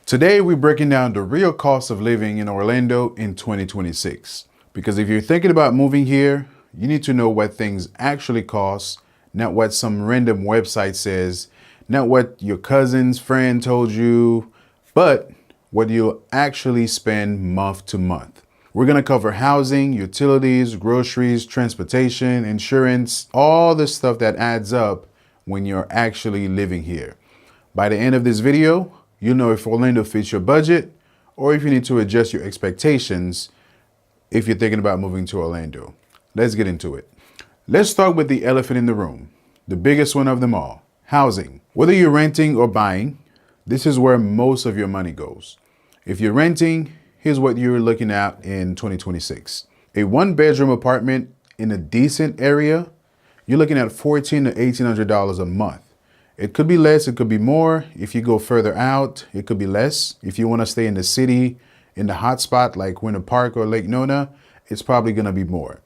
Today, we're breaking down the real cost of living in Orlando in 2026. Because if you're thinking about moving here, you need to know what things actually cost, not what some random website says, not what your cousin's friend told you, but what you'll actually spend month to month. We're going to cover housing, utilities, groceries, transportation, insurance, all the stuff that adds up when you're actually living here. By the end of this video, you'll know if Orlando fits your budget or if you need to adjust your expectations if you're thinking about moving to Orlando. Let's get into it. Let's start with the elephant in the room, the biggest one of them all, housing. Whether you're renting or buying, this is where most of your money goes. If you're renting, here's what you're looking at in 2026. A one-bedroom apartment in a decent area, you're looking at $1,400 to $1,800 a month. It could be less, it could be more. If you go further out, it could be less. If you want to stay in the city, in the hot spot like Winter Park or Lake Nona, it's probably going to be more.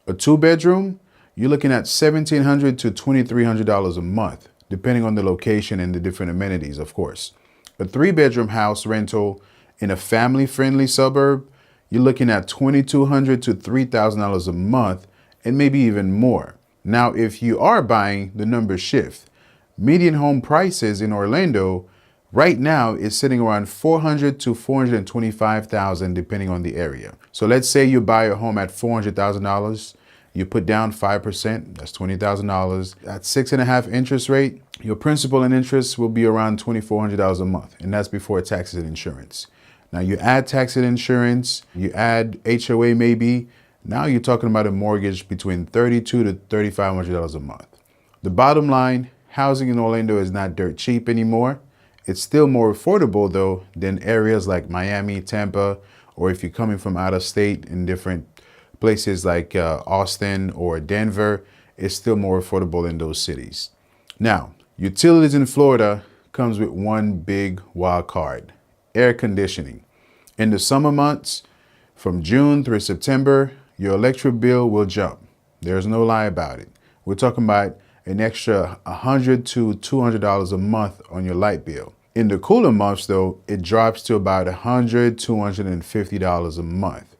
A two-bedroom, you're looking at $1,700 to $2,300 a month, depending on the location and the different amenities, of course. A three-bedroom house rental in a family-friendly suburb, you're looking at $2,200 to $3,000 a month, and maybe even more. Now, if you are buying, the numbers shift. Median home prices in Orlando right now is sitting around $400,000 to $425,000 depending on the area. So let's say you buy a home at $400,000, you put down 5%, that's $20,000. At 6.5% interest rate, your principal and interest will be around $2,400 a month, and that's before taxes and insurance. Now you add tax and insurance, you add HOA maybe, now you're talking about a mortgage between $3,200 to $3,500 a month. The bottom line, housing in Orlando is not dirt cheap anymore. It's still more affordable though than areas like Miami, Tampa, or if you're coming from out of state in different places like Austin or Denver, it's still more affordable in those cities. Now, utilities in Florida comes with one big wild card, air conditioning. In the summer months, from June through September, your electric bill will jump. There's no lie about it. We're talking about an extra $100 to $200 a month on your light bill. In the cooler months though, it drops to about $100 to $250 a month.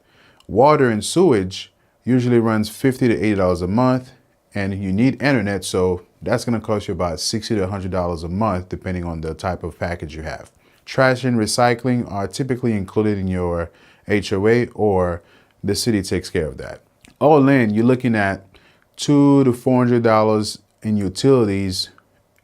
Water and sewage usually runs $50 to $80 a month, and you need internet, so that's gonna cost you about $60 to $100 a month depending on the type of package you have. Trash and recycling are typically included in your HOA or the city takes care of that. All in, you're looking at $200 to $400 in utilities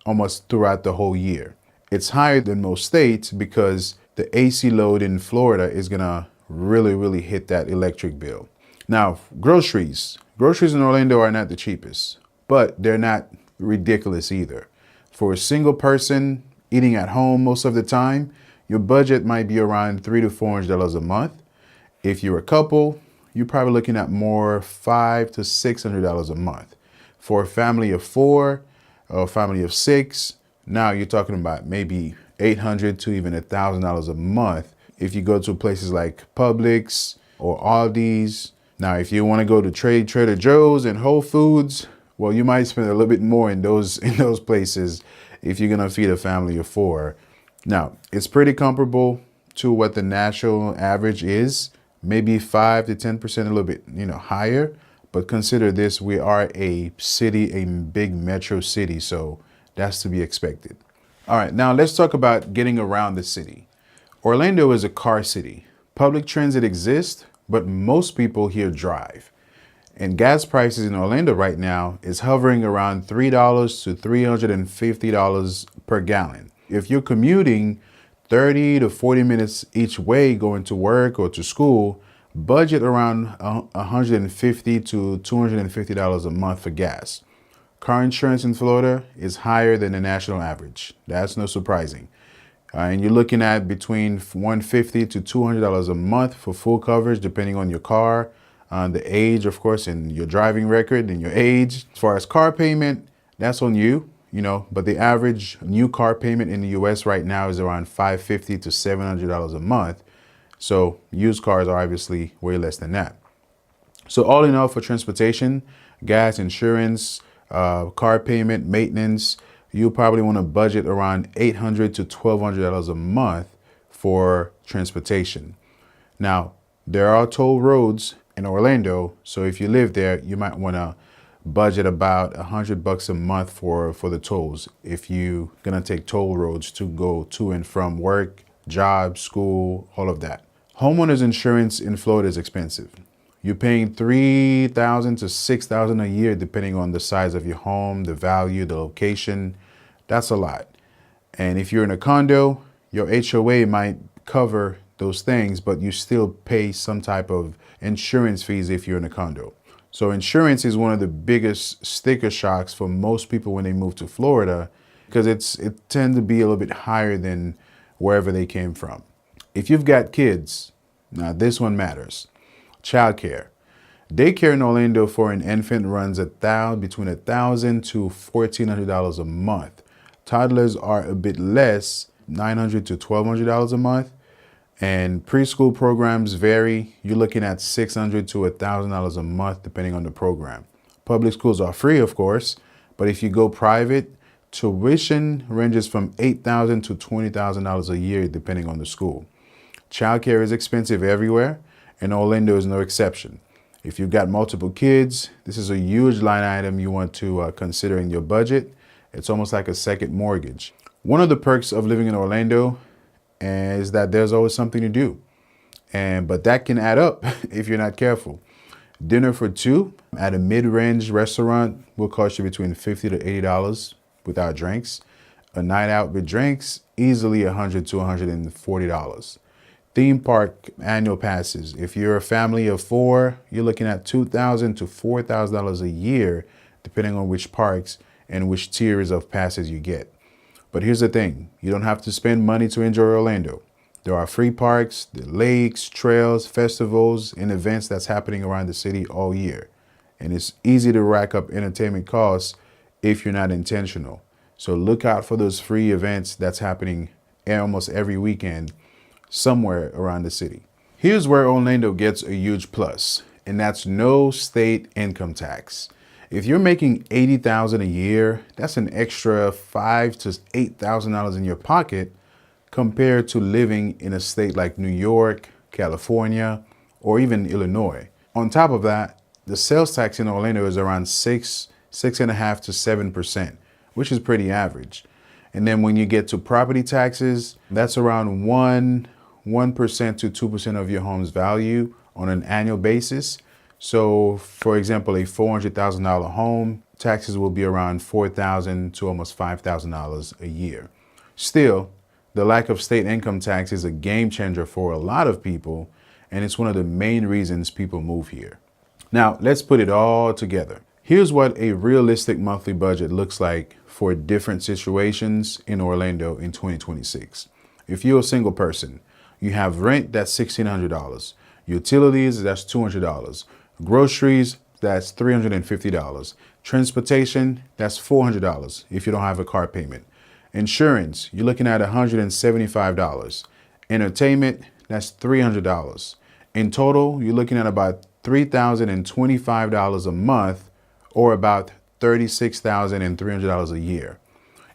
almost throughout the whole year. It's higher than most states because the AC load in Florida is gonna really hit that electric bill. Now, groceries. Groceries in Orlando are not the cheapest, but they're not ridiculous either. For a single person eating at home most of the time, your budget might be around $300 to $400 a month. If you're a couple, you're probably looking at more $500 to $600 a month. For a family of four or a family of six, now you're talking about maybe $800 to even $1,000 a month if you go to places like Publix or Aldi's. Now, if you want to go to Trader Joe's and Whole Foods, well, you might spend a little bit more in those places if you're gonna feed a family of four. Now, it's pretty comparable to what the national average is, maybe 5 to 10%, a little bit, higher. But consider this, we are a city, a big metro city, so that's to be expected. All right, now let's talk about getting around the city. Orlando is a car city. Public transit exists, but most people here drive. And gas prices in Orlando right now is hovering around $3 to $350 per gallon. If you're commuting 30 to 40 minutes each way going to work or to school, budget around $150 to $250 a month for gas. Car insurance in Florida is higher than the national average. That's no surprising. And you're looking at between $150 to $200 a month for full coverage, depending on your car, the age, of course, and your driving record and your age. As far as car payment, that's on you, but the average new car payment in the US right now is around $550 to $700 a month. So used cars are obviously way less than that. So all in all, for transportation, gas, insurance, car payment, maintenance, you probably want to budget around $800 to $1,200 a month for transportation. Now, there are toll roads in Orlando, so if you live there, you might want to budget about $100 a month for the tolls if you're gonna take toll roads to go to and from work, job, school, all of that. Homeowners insurance in Florida is expensive. You're paying $3,000 to $6,000 a year depending on the size of your home, the value, the location. That's a lot. And if you're in a condo, your HOA might cover those things, but you still pay some type of insurance fees if you're in a condo. So insurance is one of the biggest sticker shocks for most people when they move to Florida because it tends to be a little bit higher than wherever they came from. If you've got kids, now this one matters. Childcare. Daycare in Orlando for an infant runs between $1,000 to $1,400 a month. Toddlers are a bit less, $900 to $1,200 a month. And preschool programs vary. You're looking at $600 to $1,000 a month, depending on the program. Public schools are free, of course, but if you go private, tuition ranges from $8,000 to $20,000 a year, depending on the school. Childcare is expensive everywhere, and Orlando is no exception. If you've got multiple kids, this is a huge line item you want to consider in your budget. It's almost like a second mortgage. One of the perks of living in Orlando is that there's always something to do. But that can add up if you're not careful. Dinner for two at a mid-range restaurant will cost you between $50 to $80 without drinks. A night out with drinks, easily $100 to $140. Theme park annual passes. If you're a family of four, you're looking at $2,000 to $4,000 a year, depending on which parks and which tiers of passes you get. But here's the thing, you don't have to spend money to enjoy Orlando. There are free parks, the lakes, trails, festivals, and events that's happening around the city all year. And it's easy to rack up entertainment costs if you're not intentional. So look out for those free events that's happening almost every weekend somewhere around the city. Here's where Orlando gets a huge plus, and that's no state income tax. If you're making $80,000 a year, that's an extra $5,000 to $8,000 in your pocket compared to living in a state like New York, California, or even Illinois. On top of that, the sales tax in Orlando is around 6.5% to 7%, which is pretty average. And then when you get to property taxes, that's around 1% to 2% of your home's value on an annual basis. So, for example, a $400,000 home, taxes will be around $4,000 to almost $5,000 a year. Still, the lack of state income tax is a game changer for a lot of people, and it's one of the main reasons people move here. Now, let's put it all together. Here's what a realistic monthly budget looks like for different situations in Orlando in 2026. If you're a single person, you have rent, that's $1,600. Utilities, that's $200. Groceries, that's $350. Transportation, that's $400 if you don't have a car payment. Insurance, you're looking at $175. Entertainment, that's $300. In total, you're looking at about $3,025 a month, or about $36,300 a year.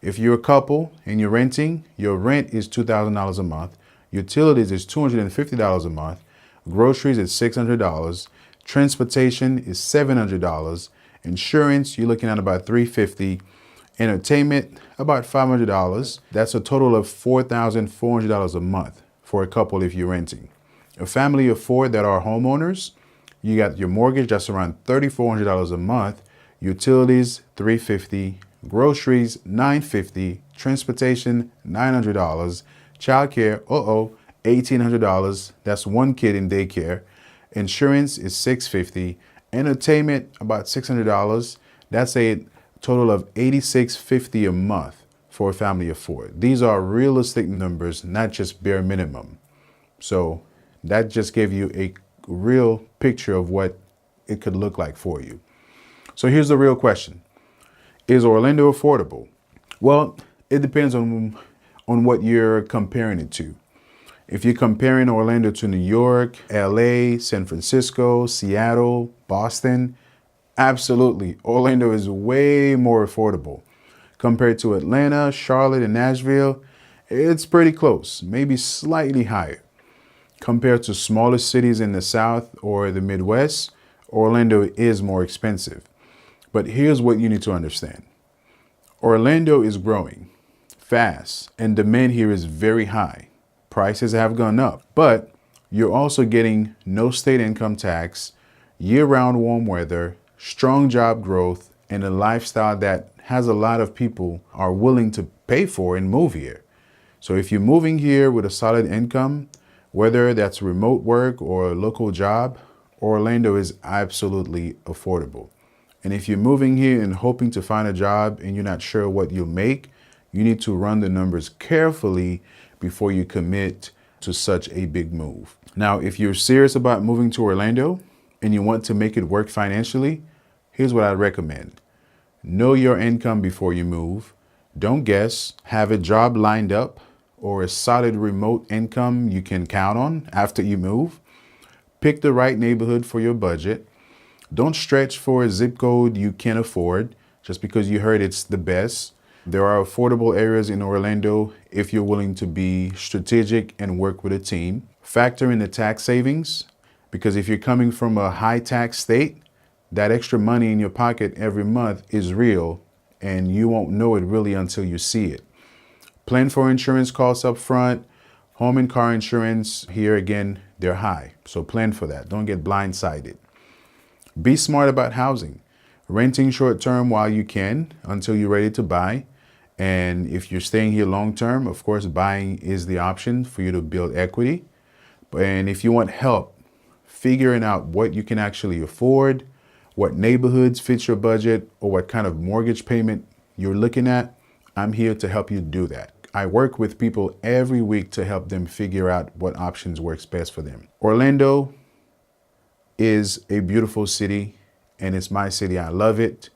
If you're a couple and you're renting, your rent is $2,000 a month. Utilities is $250 a month. Groceries is $600. Transportation is $700. Insurance, you're looking at about $350. Entertainment, about $500. That's a total of $4,400 a month for a couple if you're renting. A family of four that are homeowners, you got your mortgage, that's around $3,400 a month. Utilities, $350. Groceries, $950. Transportation, $900. Childcare, $1,800. That's one kid in daycare. Insurance is $650. Entertainment, about $600. That's a total of $86.50 a month for a family of four. These are realistic numbers, not just bare minimum. So that just gave you a real picture of what it could look like for you. So here's the real question. Is Orlando affordable? Well, it depends on what you're comparing it to. If you're comparing Orlando to New York, LA, San Francisco, Seattle, Boston, absolutely, Orlando is way more affordable. Compared to Atlanta, Charlotte, and Nashville, It's pretty close, maybe slightly higher. Compared to smaller cities in the South or the Midwest, Orlando is more expensive. But here's what you need to understand. Orlando is growing fast and demand here is very high. Prices have gone up, but you're also getting no state income tax, year-round warm weather, strong job growth, and a lifestyle that has a lot of people are willing to pay for and move here. So if you're moving here with a solid income, whether that's remote work or a local job, Orlando is absolutely affordable. And if you're moving here and hoping to find a job and you're not sure what you'll make, you need to run the numbers carefully before you commit to such a big move. Now, if you're serious about moving to Orlando and you want to make it work financially, here's what I'd recommend. Know your income before you move. Don't guess. Have a job lined up or a solid remote income you can count on after you move. Pick the right neighborhood for your budget. Don't stretch for a zip code you can't afford just because you heard it's the best. There are affordable areas in Orlando if you're willing to be strategic and work with a team. Factor in the tax savings, because if you're coming from a high tax state, that extra money in your pocket every month is real and you won't know it really until you see it. Plan for insurance costs up front. Home and car insurance, here again, they're high. So plan for that. Don't get blindsided. Be smart about housing. Renting short term while you can until you're ready to buy. And if you're staying here long term, of course, buying is the option for you to build equity. And if you want help figuring out what you can actually afford, what neighborhoods fit your budget, or what kind of mortgage payment you're looking at, I'm here to help you do that. I work with people every week to help them figure out what options works best for them. Orlando is a beautiful city and it's my city. I love it.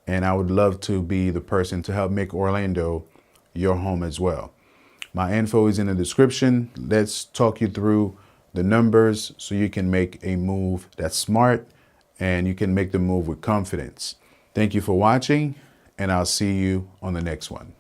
And I would love to be the person to help make Orlando your home as well. My info is in the description. Let's talk you through the numbers so you can make a move that's smart and you can make the move with confidence. Thank you for watching and I'll see you on the next one.